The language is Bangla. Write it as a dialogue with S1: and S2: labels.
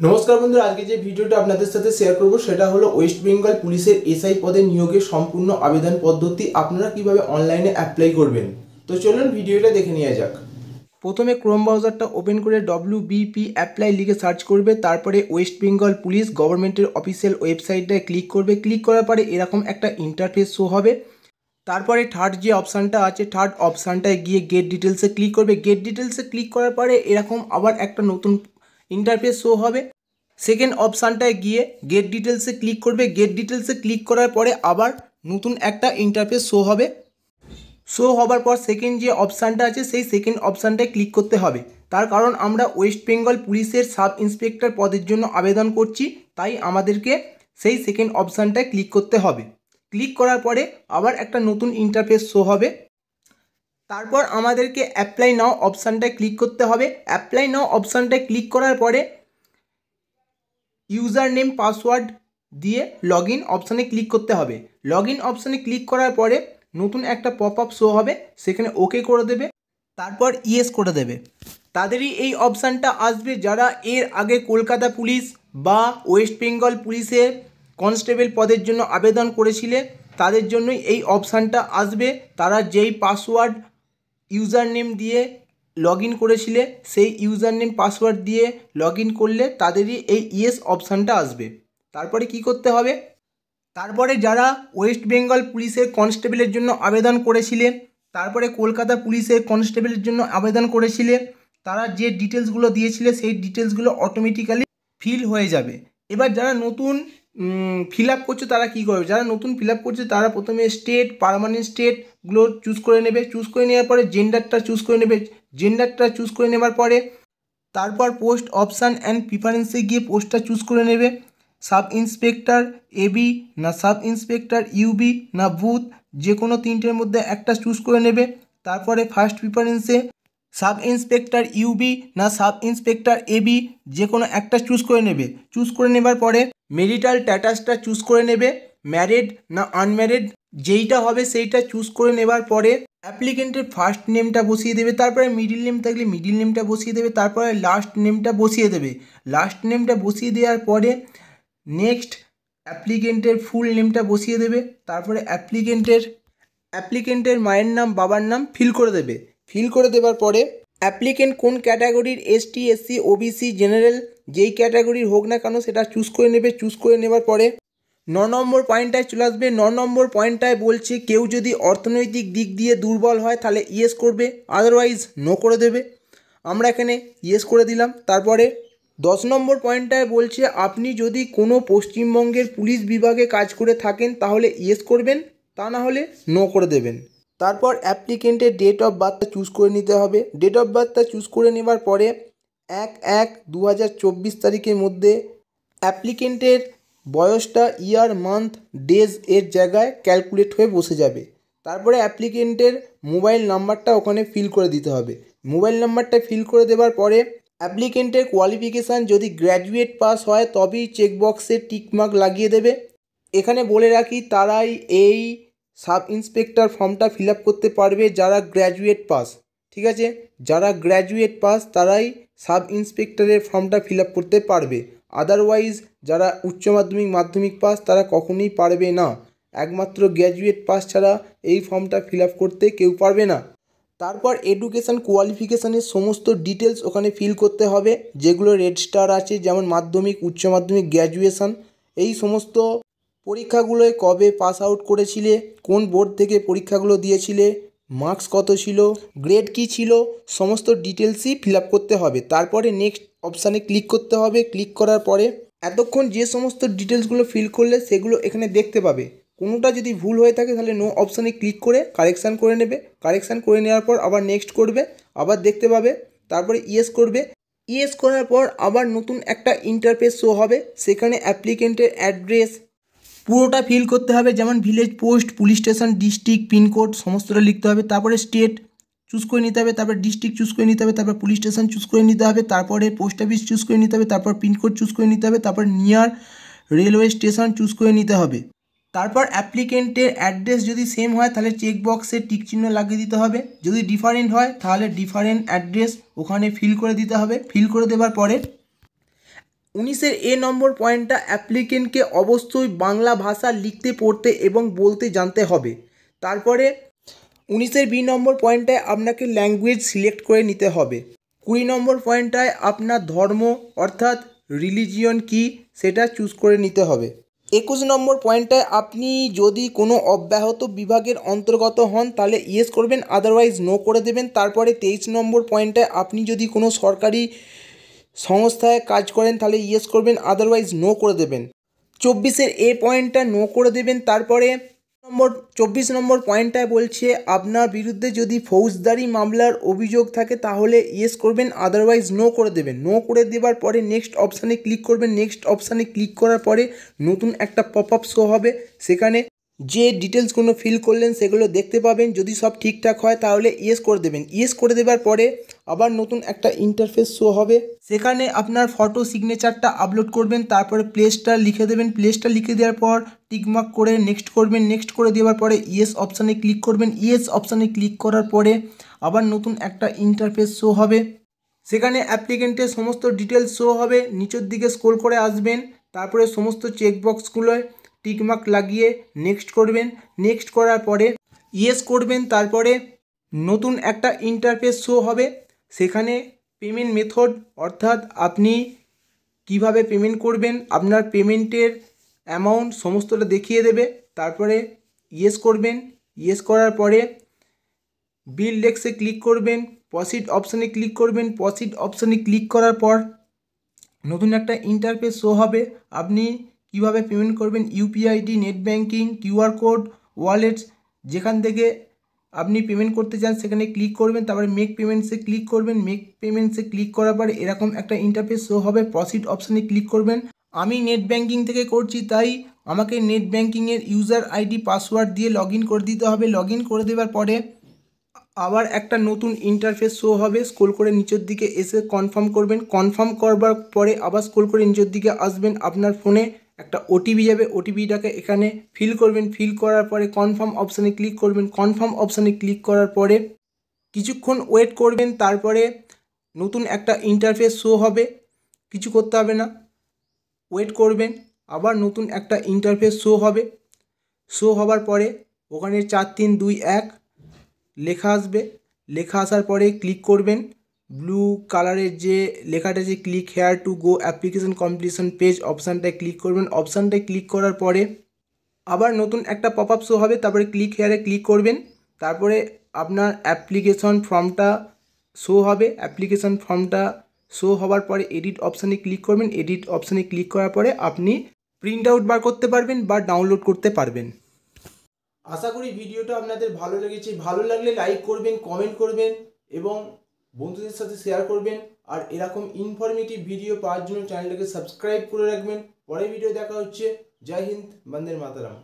S1: নমস্কার বন্ধুরা, আজকে যে ভিডিওটা আপনাদের সাথে শেয়ার করব সেটা হলো ওয়েস্ট বেঙ্গল পুলিশের এসআই পদে নিয়োগের সম্পূর্ণ আবেদন পদ্ধতি। আপনারা কিভাবে অনলাইনে অ্যাপ্লাই করবেন। তো চলুন ভিডিওটা দেখে নেওয়া যাক। প্রথমে ক্রোম ব্রাউজারটা ওপেন করে WBP অ্যাপ্লাই লিখে সার্চ করবে। তারপরে ওয়েস্ট বেঙ্গল পুলিশ গভর্নমেন্টের অফিসিয়াল ওয়েবসাইটটায় ক্লিক করবে। ক্লিক করার পরে এরকম একটা ইন্টারফেস শো হবে। তারপরে থার্ড যে অপশানটা আছে, থার্ড অপশানটায় গিয়ে গেট ডিটেলসে ক্লিক করবে। গেট ডিটেলসে ক্লিক করার পরে এরকম আবার একটা নতুন ইন্টারফেস শো হবে। সেকেন্ড অপশানটায় গিয়ে গেট ডিটেলসে ক্লিক করবে। গেট ডিটেলসে ক্লিক করার পরে আবার নতুন একটা ইন্টারফেস শো হবে। শো হবার পর সেকেন্ড যে অপশানটা আছে সেই সেকেন্ড অপশানটায় ক্লিক করতে হবে। তার কারণ আমরা ওয়েস্ট বেঙ্গল পুলিশের সাব ইন্সপেক্টর পদের জন্য আবেদন করছি, তাই আমাদেরকে সেই সেকেন্ড অপশানটায় ক্লিক করতে হবে। ক্লিক করার পরে আবার একটা নতুন ইন্টারফেস শো হবে। তারপর আমাদেরকে অ্যাপ্লাই নাও অপশানটায় ক্লিক করতে হবে। অ্যাপ্লাই নাও অপশানটায় ক্লিক করার পরে ইউজার নেম পাসওয়ার্ড দিয়ে লগ ইন অপশানে ক্লিক করতে হবে। লগ ইন অপশানে ক্লিক করার পরে নতুন একটা পপ আপ শো হবে, সেখানে ওকে করে দেবে, তারপর ইয়েস করে দেবে। তাদেরই এই অপশানটা আসবে যারা এর আগে কলকাতা পুলিশ বা ওয়েস্ট বেঙ্গল পুলিশের কনস্টেবল পদের জন্য আবেদন করেছিলে, তাদের জন্যই এই অপশানটা আসবে। তারা যেই পাসওয়ার্ড ইউজার নেম দিয়ে লগ ইন করেছিলে সেই ইউজার নেম পাসওয়ার্ড দিয়ে লগ ইন করলে তাদেরই এই ইয়েস অপশানটা আসবে। তারপরে কি করতে হবে, তারপরে যারা ওয়েস্ট বেঙ্গল পুলিশের কনস্টেবলের জন্য আবেদন করেছিলে, তারপরে কলকাতা পুলিশের কনস্টেবলের জন্য আবেদন করেছিলে, তারা যে ডিটেলসগুলো দিয়েছিলে সেই ডিটেলসগুলো অটোমেটিক্যালি ফিল হয়ে যাবে। এবার যারা নতুন ফিল আপ করছে তারা কী করবে, যারা নতুন ফিল আপ করছে তারা প্রথমে স্টেট, পার্মানেন্ট স্টেটগুলো চুজ করে নেবে। চুজ করে নেওয়ার পরে জেন্ডারটা চুজ করে নেবে। জেন্ডারটা চুজ করে নেওয়ার পরে তারপর পোস্ট অপশান অ্যান্ড প্রিফারেন্সে গিয়ে পোস্টটা চুজ করে নেবে। সাব ইন্সপেক্টর এবি না সাব ইন্সপেক্টর ইউবি না বুথ, যে কোনো তিনটের মধ্যে একটা চুজ করে নেবে। তারপরে ফার্স্ট প্রিফারেন্সে সাব ইন্সপেক্টর ইউবি না সাব ইন্সপেক্টর এবি, যে কোনো একটা চুজ করে নেবে। চুজ করে নেবার পরে মেরিটাল স্ট্যাটাসটা চুজ করে নেবে, ম্যারিড না আনম্যারিড যেইটা হবে সেইটা চুজ করে নেবার পরে অ্যাপ্লিকেন্টের ফার্স্ট নেমটা বসিয়ে দেবে। তারপরে মিডিল নেম থাকলে মিডিল নেমটা বসিয়ে দেবে। তারপরে লাস্ট নেমটা বসিয়ে দেবে। লাস্ট নেমটা বসিয়ে দেওয়ার পরে নেক্সট অ্যাপ্লিকেন্টের ফুল নেমটা বসিয়ে দেবে। তারপরে অ্যাপ্লিকেন্টের মায়ের নাম বাবার নাম ফিল করে দেবে। ফিল করে দেওয়ার পরে অ্যাপ্লিকেন্ট কোন ক্যাটাগরির, ST SC OBC জেনারেল যেই ক্যাটাগরির হোক না কেন সেটা চুজ করে নেবে। চুজ করে নেবার পরে 9 নম্বর পয়েন্টটায় চলে আসবে। 9 নম্বর পয়েন্টটায় বলছে কেউ যদি অর্থনৈতিক দিক দিয়ে দুর্বল হয় তাহলে ইয়েস করবে, আদারওয়াইজ নো করে দেবে। আমরা এখানে ইয়েস করে দিলাম। তারপরে 10 নম্বর পয়েন্টটায় বলছে আপনি যদি কোনো পশ্চিমবঙ্গের পুলিশ বিভাগে কাজ করে থাকেন তাহলে ইয়েস করবেন, তা না হলে নো করে দেবেন। তারপর অ্যাপ্লিকেন্টের ডেট অফ বার্থটা চুজ করে নিতে হবে। ডেট অফ বার্থটা চুজ করে নেবার পরে 1/1/2024 তারিখের মধ্যে অ্যাপ্লিকেন্টের বয়সটা ইয়ার মান্থ ডেজ এর জায়গায় ক্যালকুলেট হয়ে বসে যাবে। তারপরে অ্যাপ্লিকেন্টের মোবাইল নাম্বারটা ওখানে ফিল করে দিতে হবে। মোবাইল নাম্বারটা ফিল করে দেওয়ার পরে অ্যাপ্লিকেন্টের কোয়ালিফিকেশান যদি গ্র্যাজুয়েট পাস হয় তবেই চেকবক্সে টিকমার্ক লাগিয়ে দেবে। এখানে বলে রাখি তারাই এই সাব ইন্সপেক্টর ফর্মটা ফিল আপ করতে পারবে যারা গ্র্যাজুয়েট পাস, ঠিক আছে? যারা গ্র্যাজুয়েট পাস তারাই সাব ইন্সপেক্টরের ফর্মটা ফিল আপ করতে পারবে, আদারওয়াইজ যারা উচ্চ মাধ্যমিক মাধ্যমিক পাস তারা কখনোই পারবে না। একমাত্র গ্র্যাজুয়েট পাস ছাড়া এই ফর্মটা ফিল আপ করতে কেউ পারবে না। তারপর এডুকেশান কোয়ালিফিকেশানের সমস্ত ডিটেলস ওখানে ফিল করতে হবে, যেগুলো রেড স্টার আছে, যেমন মাধ্যমিক, উচ্চ মাধ্যমিক, গ্র্যাজুয়েশান। এই সমস্ত পরীক্ষাগুলোয় কবে পাস আউট করেছিলে, কোন বোর্ড থেকে পরীক্ষাগুলো দিয়েছিলে, মার্কস কত ছিল, গ্রেড কী ছিল, সমস্ত ডিটেলসই ফিল আপ করতে হবে। তারপরে নেক্সট অপশানে ক্লিক করতে হবে। ক্লিক করার পরে এতক্ষণ যে সমস্ত ডিটেলসগুলো ফিল করলে সেগুলো এখানে দেখতে পাবে। কোনোটা যদি ভুল হয়ে থাকে তাহলে নো অপশানে ক্লিক করে কারেকশান করে নেবে। কারেকশান করে নেওয়ার পর আবার নেক্সট করবে, আবার দেখতে পাবে। তারপরে ইয়েস করবে। ইয়েস করার পর আবার নতুন একটা ইন্টারফেস শো হবে, সেখানে অ্যাপ্লিকেন্টের অ্যাড্রেস পুরোটা ফিল করতে হবে, যেমন village, post, police station, district, pin code সমস্তটা লিখতে হবে। তারপরে স্টেট চুজ করে নিতে হবে, তারপর ডিস্ট্রিক্ট চুজ করে নিতে হবে, তারপর পুলিশ স্টেশন চুজ করে নিতে হবে, তারপরে পোস্ট অফিস চুজ করে নিতে হবে, তারপর পিনকোড চুজ করে নিতে হবে, তারপর নিয়ার রেলওয়ে স্টেশন চুজ করে নিতে হবে। তারপর অ্যাপ্লিকেন্টের অ্যাড্রেস যদি সেম হয় তাহলে চেকবক্সে টিক চিহ্ন লাগিয়ে দিতে হবে, যদি ডিফারেন্ট হয় তাহলে ডিফারেন্ট অ্যাড্রেস ওখানে ফিল করে দিতে হবে। ফিল করে দেওয়ার পরে 19-এর এ নম্বর পয়েন্টটা অ্যাপ্লিকেন্টকে অবশ্যই বাংলা ভাষা লিখতে পড়তে এবং বলতে জানতে হবে। তারপরে 19-এর বি নম্বর পয়েন্টটায় আপনাকে ল্যাঙ্গুয়েজ সিলেক্ট করে নিতে হবে। 20 নম্বর পয়েন্টটায় আপনার ধর্ম অর্থাৎ রিলিজিয়ন কি সেটা চুজ করে নিতে হবে। 21 নম্বর পয়েন্টটায় আপনি যদি কোনো অব্যাহত বিভাগের অন্তর্গত হন তাহলে ইয়েস করবেন, আদারওয়াইজ নো করে দেবেন। তারপরে 23 নম্বর পয়েন্টটায় আপনি যদি কোনো সরকারি সংস্থায় কাজ করেন তাহলে ইয়েস করবেন, আদারওয়াইজ নো করে দেবেন। 24-এর এ পয়েন্টটা নো করে দেবেন। তারপরে 24 নম্বর পয়েন্টটায় বলছে আপনার বিরুদ্ধে যদি ফৌজদারি মামলার অভিযোগ থাকে তাহলে ইয়েস করবেন, আদারওয়াইজ নো করে দেবেন। নো করে দেওয়ার পরে নেক্সট অপশানে ক্লিক করবেন। নেক্সট অপশানে ক্লিক করার পরে নতুন একটা পপ আপ শো হবে, সেখানে যে ডিটেলসগুলো ফিল করলেন সেগুলো দেখতে পাবেন। যদি সব ঠিকঠাক হয় তাহলে ইয়েস করে দেবেন। ইয়েস করে দেওয়ার পরে আবার নতুন একটা ইন্টারফেস শো হবে, সেখানে আপনার ফটো সিগনেচারটা আপলোড করবেন, তারপরে প্লেসটা লিখে দেবেন। প্লেসটা লিখে দেওয়ার পর টিকমার্ক করে নেক্সট করবেন। নেক্সট করে দেওয়ার পরে ইয়েস অপশানে ক্লিক করবেন। ইয়েস অপশানে ক্লিক করার পরে আবার নতুন একটা ইন্টারফেস শো হবে, সেখানে অ্যাপ্লিকেন্টের সমস্ত ডিটেলস শো হবে। নিচের দিকে স্ক্রল করে আসবেন, তারপরে সমস্ত চেকবক্সগুলোয় টিকমার্ক লাগিয়ে নেক্সট করবেন। নেক্সট করার পরে ইয়েস করবেন। তারপরে নতুন একটা ইন্টারফেস শো হবে, সেখানে পেমেন্ট মেথড অর্থাৎ আপনি কিভাবে পেমেন্ট করবেন, আপনার পেমেন্টের অ্যামাউন্ট সমস্তটা দেখিয়ে দেবে। তারপরে ইয়েস করবেন। ইয়েস করার পরে বিল ডেস্কে ক্লিক করবেন, প্রসিড অপশানে ক্লিক করবেন। প্রসিড অপশানে ক্লিক করার পর নতুন একটা ইন্টারফেস শো হবে, আপনি কিভাবে পেমেন্ট করবেন, UPI ID, net banking, QR code, wallets, যেখান থেকে আপনি পেমেন্ট করতে চান সেখানে ক্লিক করবেন। তারপরে মেক পেমেন্টসে ক্লিক করবেন। মেক পেমেন্টসে ক্লিক করার পরে এরকম একটা ইন্টারফেস শো হবে, প্রসিড অপশানে ক্লিক করবেন। আমি নেট ব্যাঙ্কিং থেকে করছি তাই আমাকে নেট ব্যাঙ্কিংয়ের ইউজার আইডি পাসওয়ার্ড দিয়ে লগ ইন করে দিতে হবে। লগ ইন করে দেওয়ার পরে আবার একটা নতুন ইন্টারফেস শো হবে, স্ক্রল করে নিচের দিকে এসে কনফার্ম করবেন। কনফার্ম করবার পরে আবার স্ক্রল করে নিচের দিকে আসবেন, আপনার ফোনে একটা ওটিপি যাবে, ওটিপিটাকে এখানে ফিল করবেন। ফিল করার পরে কনফার্ম অপশানে ক্লিক করবেন। কনফার্ম অপশানে ক্লিক করার পরে কিছুক্ষণ ওয়েট করবেন, তারপরে নতুন একটা ইন্টারফেস শো হবে, কিছু করতে হবে না, ওয়েট করবেন। আবার নতুন একটা ইন্টারফেস শো হবে, শো হবার পরে ওখানে 4 3 2 1 লেখা আসবে। লেখা আসার পরে ক্লিক করবেন, ব্লু কালারের যে লেখাটা যে click here to go application completion page অপশানটায় ক্লিক করবেন। অপশানটায় ক্লিক করার পরে আবার নতুন একটা পপ আপ শো হবে, তারপরে ক্লিক হেয়ারে ক্লিক করবেন। তারপরে আপনার অ্যাপ্লিকেশন ফর্মটা শো হবে। অ্যাপ্লিকেশন ফর্মটা শো হওয়ার পরে এডিট অপশানে ক্লিক করবেন। এডিট অপশানে ক্লিক করার পরে আপনি প্রিন্ট আউট বার করতে পারবেন বা ডাউনলোড করতে পারবেন। আশা করি ভিডিওটা আপনাদের ভালো লেগেছে। ভালো লাগলে লাইক করবেন, কমেন্ট করবেন এবং বন্ধুদের সাথে শেয়ার করবেন। আর এরকম ইনফরমেটিভ ভিডিও পাওয়ার জন্য চ্যানেলটাকে সাবস্ক্রাইব করে রাখবেন। পরের ভিডিও দেখা হচ্ছে। জয় হিন্দ, বন্দে মাতরম।